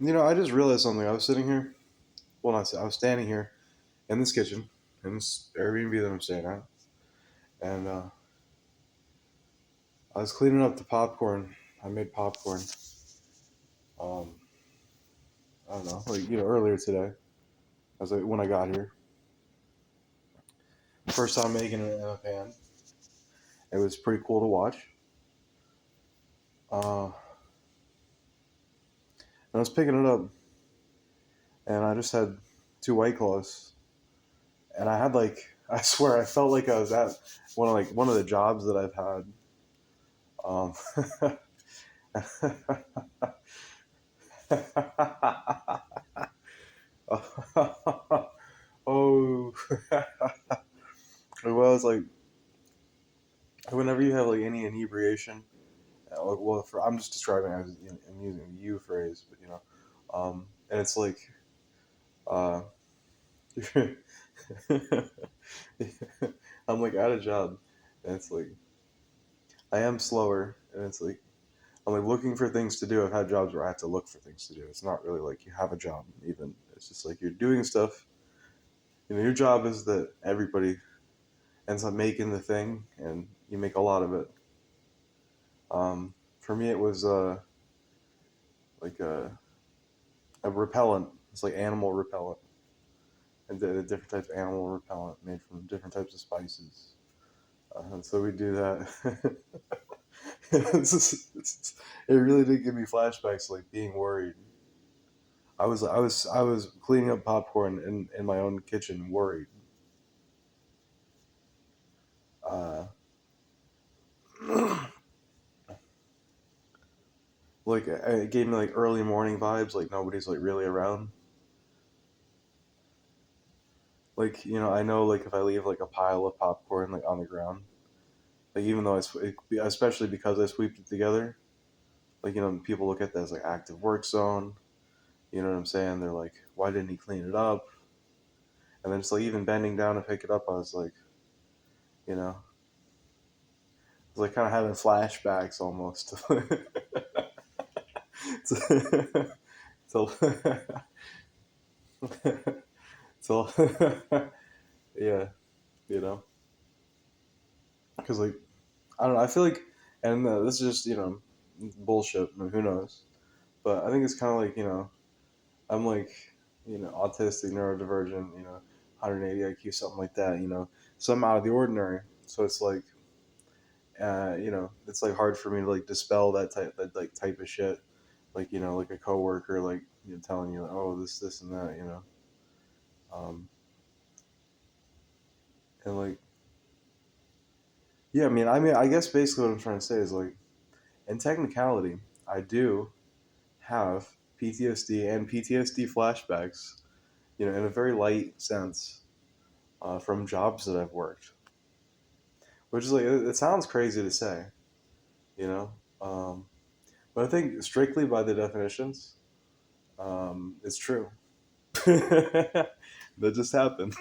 I just realized something. I was sitting here. Well, not I was standing here in this kitchen in this Airbnb that I'm staying at, and I was cleaning up the popcorn. I made popcorn. Um, I don't know, earlier today. I was like when I got here, first time making it in a pan. It was pretty cool to watch. And I was picking it up, and I just had two White Claws, and I had I swear I felt like I was at one of the jobs that I've had. Um, oh, well, it's like whenever you have any inebriation. Well, I'm just describing as I'm using the "you" phrase, but and it's like, uh, I'm like at a job, and it's like I am slower, and it's like I'm like looking for things to do. I've had jobs where I have to look for things to do. It's not really like you have a job, even. It's just like you're doing stuff. Your job is that everybody ends up making the thing, and you make a lot of it. For me, it was like a repellent. It's like animal repellent, and the different types of animal repellent made from different types of spices. And so we do that. It really did give me flashbacks, like being worried. I was cleaning up popcorn in my own kitchen, worried. Uh, it gave me like early morning vibes, like nobody's like really around. Like I know like if I leave like a pile of popcorn like on the ground, like even though especially because I sweep it together, like people look at that as like active work zone. You know what I'm saying? They're like, why didn't he clean it up? And then it's like even bending down to pick it up, I was like, you know, it's like kind of having flashbacks almost. So, so, yeah, you know, because like I don't know, I feel like, and this is just bullshit. I mean, who knows? But I think it's kind of like I'm like autistic, neurodivergent, 180 IQ, something like that. Something out of the ordinary. So it's like it's like hard for me to like dispel that like type of shit. Like like a coworker like telling you, oh, this and that, um, and like yeah, I mean, I guess basically what I'm trying to say is like, in technicality, I do have PTSD and PTSD flashbacks, in a very light sense, from jobs that I've worked, which is like it sounds crazy to say, you know, um, but I think strictly by the definitions, it's true. That just happened.